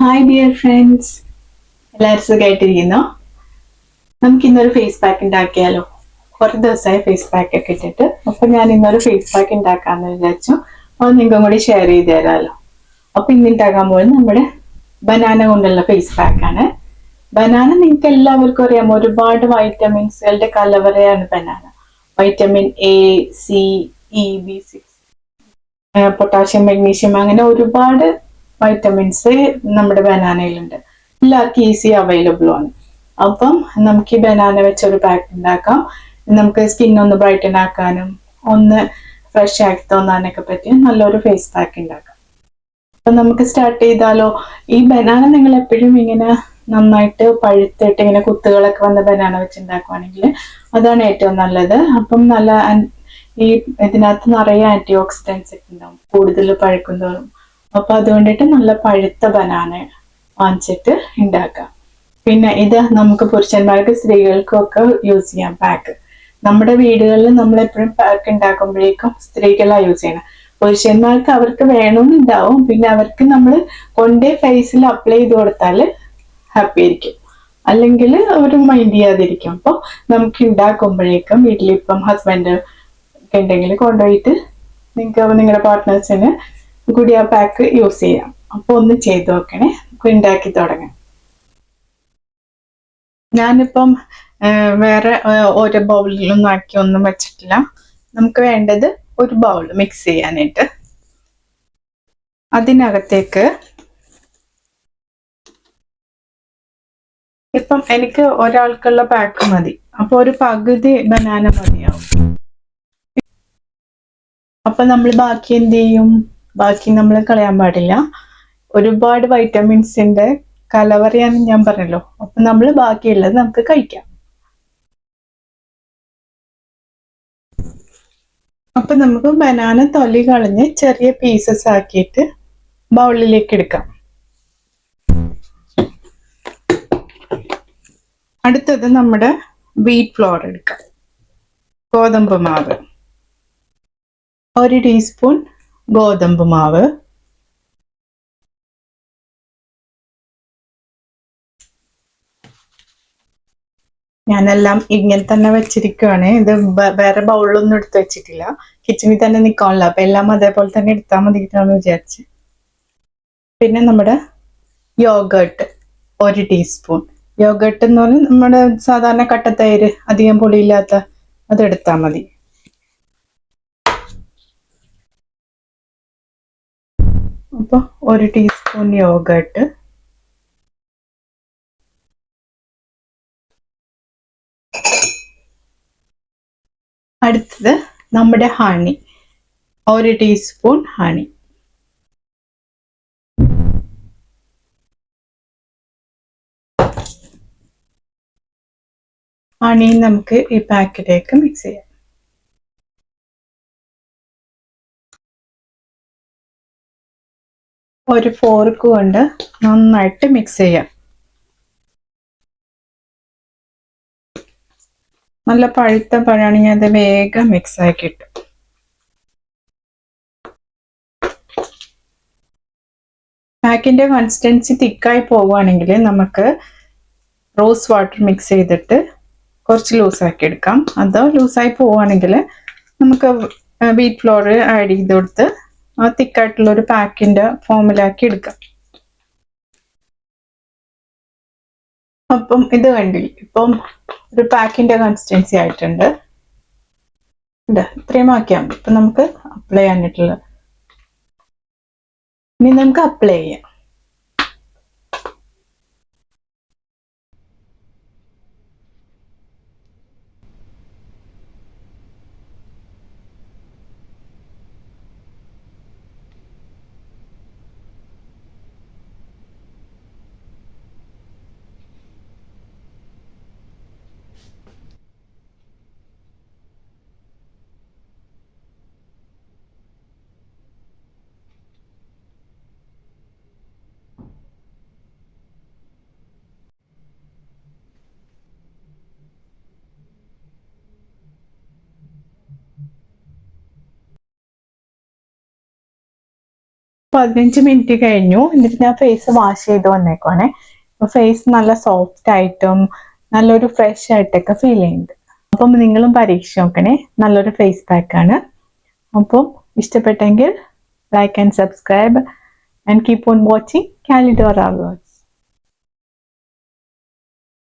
Hi dear friends, എല്ലാവരും സുഖമായിട്ടിരിക്കുന്നോ? നമുക്ക് ഇന്നൊരു ഫേസ് പാക്ക് ഉണ്ടാക്കിയാലോ? കുറേ ദിവസമായി ഫേസ് പാക്ക് ഒക്കെ ഇട്ടിട്ട്, അപ്പൊ ഞാൻ ഇന്നൊരു ഫേസ് പാക്ക് ഉണ്ടാക്കാന്ന് വിചാരിച്ചു. അത് നിങ്ങൾക്കും കൂടി ഷെയർ ചെയ്ത് തരാമല്ലോ. അപ്പൊ ഇന്ന് ഉണ്ടാക്കാൻ പോകുന്നത് നമ്മുടെ ബനാന കൊണ്ടുള്ള ഫേസ് പാക്കാണ്. ബനാന നിങ്ങൾക്ക് എല്ലാവർക്കും അറിയാം, ഒരുപാട് വൈറ്റമിൻസുകളുടെ കലവറയാണ് banana. Vitamin A, C, E, B6, potassium, magnesium, അങ്ങനെ ഒരുപാട് വൈറ്റമിൻസ് നമ്മുടെ ബനാനയിലുണ്ട്. എല്ലാവർക്കും ഈസി അവൈലബിൾ ആണ്. അപ്പം നമുക്ക് ഈ ബനാന വെച്ചൊരു പാക്ക് ഉണ്ടാക്കാം. നമുക്ക് സ്കിൻ ഒന്ന് ബ്രൈറ്റൻ ആക്കാനും ഒന്ന് ഫ്രഷ് ആക്കി തോന്നാനൊക്കെ പറ്റിയ നല്ലൊരു ഫേസ് പാക്ക് ഉണ്ടാക്കാം. അപ്പൊ നമുക്ക് സ്റ്റാർട്ട് ചെയ്താലോ? ഈ ബനാന നിങ്ങൾ എപ്പോഴും ഇങ്ങനെ നന്നായിട്ട് പഴുത്തിട്ട് ഇങ്ങനെ കുത്തുകളൊക്കെ വന്ന ബനാന വെച്ച് ഉണ്ടാക്കുവാണെങ്കിൽ അതാണ് ഏറ്റവും നല്ലത്. അപ്പം നല്ല ഈ ഇതിനകത്ത് നിറയെ ആന്റി ഓക്സിഡൻസ് ഒക്കെ ഉണ്ടാവും കൂടുതൽ പഴുക്കുന്നതോറും. അപ്പൊ അതുകൊണ്ടിട്ട് നല്ല പഴുത്ത ബനാന വാങ്ങിച്ചിട്ട് ഉണ്ടാക്കാം. പിന്നെ ഇത് നമുക്ക് പുരുഷന്മാർക്ക് സ്ത്രീകൾക്കും ഒക്കെ യൂസ് ചെയ്യാം പാക്ക്. നമ്മുടെ വീടുകളിൽ നമ്മൾ എപ്പോഴും പാക്ക് ഉണ്ടാക്കുമ്പോഴേക്കും സ്ത്രീകളാണ് യൂസ് ചെയ്യണം. പുരുഷന്മാർക്ക് അവർക്ക് വേണമെന്നുണ്ടാവും, പിന്നെ അവർക്ക് നമ്മൾ കൊണ്ടേ ഫേസിൽ അപ്ലൈ ചെയ്ത് കൊടുത്താൽ ഹാപ്പി ആയിരിക്കും, അല്ലെങ്കിൽ അവർ മൈൻഡ് ചെയ്യാതിരിക്കും. അപ്പോൾ നമുക്ക് ഉണ്ടാക്കുമ്പോഴേക്കും വീട്ടിലിപ്പം ഹസ്ബൻഡ് ഒക്കെ ഉണ്ടെങ്കിൽ കൊണ്ടുപോയിട്ട് നിങ്ങൾക്ക് നിങ്ങളുടെ പാർട്ട്നേഴ്സിന് കൂടി ആ പാക്ക് യൂസ് ചെയ്യാം. അപ്പൊ ഒന്ന് ചെയ്ത് നോക്കണേ, ഉണ്ടാക്കി തുടങ്ങാം. ഞാനിപ്പം വേറെ ഒരു ബൗളിലൊന്നും ആക്കി ഒന്നും വെച്ചിട്ടില്ല. നമുക്ക് വേണ്ടത് ഒരു ബൗൾ മിക്സ് ചെയ്യാനായിട്ട്. അതിനകത്തേക്ക് ഇപ്പം എനിക്ക് ഒരാൾക്കുള്ള പാക്ക് മതി, അപ്പൊ ഒരു പകുതി ബനാന മതിയാവും. അപ്പൊ നമ്മൾ ബാക്കി എന്ത് ചെയ്യും? ബാക്കി നമ്മൾ കളയാൻ പാടില്ല. ഒരുപാട് വൈറ്റമിൻസിന്റെ കലവറയാന്ന് ഞാൻ പറഞ്ഞല്ലോ. അപ്പൊ നമ്മൾ ബാക്കിയുള്ളത് നമുക്ക് കഴിക്കാം. അപ്പൊ നമുക്ക് ബനാന തൊലി കളഞ്ഞ് ചെറിയ പീസസ് ആക്കിയിട്ട് ബൗളിലേക്ക് എടുക്കാം. അടുത്തത് നമ്മുടെ വീറ്റ് ഫ്ലോർ എടുക്കാം. ഗോതമ്പ് മാവ് 1 ടീസ്പൂൺ, ഗോതമ്പ് മാവ്, ഞാനെല്ലാം ഇങ്ങനെ തന്നെ വെച്ചിരിക്കുകയാണ്. ഇത് വേറെ ബൗളിലൊന്നും എടുത്ത് വെച്ചിട്ടില്ല, കിച്ചണിൽ തന്നെ നിൽക്കാനുള്ള. അപ്പൊ എല്ലാം അതേപോലെ തന്നെ എടുത്താൽ മതിയിട്ടാന്ന് വിചാരിച്ച്. പിന്നെ നമ്മുടെ യോഗേർട്ട് 1 ടീസ്പൂൺ. യോഗേർട്ട് എന്ന് പറഞ്ഞാൽ നമ്മുടെ സാധാരണ കട്ടത്തൈര്, അധികം പൊടിയില്ലാത്ത, അതെടുത്താൽ മതി. അപ്പൊ 1 ടീസ്പൂൺ യോഗേർട്ട്. അടുത്തത് നമ്മുടെ ഹണി, 1 ടീസ്പൂൺ ഹണി. ഹണി നമുക്ക് ഈ പാക്കിലേക്ക് മിക്സ് ചെയ്യാം. ഒരു ഫോർക്ക് കൊണ്ട് നന്നായിട്ട് മിക്സ് ചെയ്യാം. നല്ല പഴുത്ത പഴമാണെങ്കിൽ അത് വേഗം മിക്സ് ആക്കി കിട്ടും. പാക്കിന്റെ കൺസിസ്റ്റൻസി തിക്കായി പോവുകയാണെങ്കിൽ നമുക്ക് റോസ് വാട്ടർ മിക്സ് ചെയ്തിട്ട് കുറച്ച് ലൂസാക്കി എടുക്കാം. അതോ ലൂസായി പോവുകയാണെങ്കിൽ നമുക്ക് വീറ്റ് ഫ്ലോർ ആഡ് ചെയ്ത് കൊടുത്ത് ആ തിക്കായിട്ടുള്ള ഒരു പാക്കിന്റെ ഫോമിലാക്കി എടുക്കാം. അപ്പം ഇത് കണ്ടില്ല, ഇപ്പം ഒരു പാക്കിന്റെ കൺസിസ്റ്റൻസി ആയിട്ടുണ്ട്. ഇത്രയും ആക്കിയാൽ മതി. ഇപ്പൊ നമുക്ക് അപ്ലൈ ചെയ്യാനായിട്ടുള്ളത്. ഇനി നമുക്ക് അപ്ലൈ ചെയ്യാം. 15 മിനിറ്റ് കഴിഞ്ഞു. എന്നിട്ട് ഞാൻ ഫേസ് വാഷ് ചെയ്ത് വന്നേക്കുവാണേ. അപ്പൊ ഫേസ് നല്ല സോഫ്റ്റ് ആയിട്ടും നല്ലൊരു ഫ്രഷ് ആയിട്ടൊക്കെ ഫീൽ ചെയ്യുന്നുണ്ട്. അപ്പം നിങ്ങളും പരീക്ഷിച്ച് നോക്കണേ. നല്ലൊരു ഫേസ് പാക്കാണ്. അപ്പം ഇഷ്ടപ്പെട്ടെങ്കിൽ like and subscribe and keep on watching കാലിഡോറ വ്ലോഗ്സ്.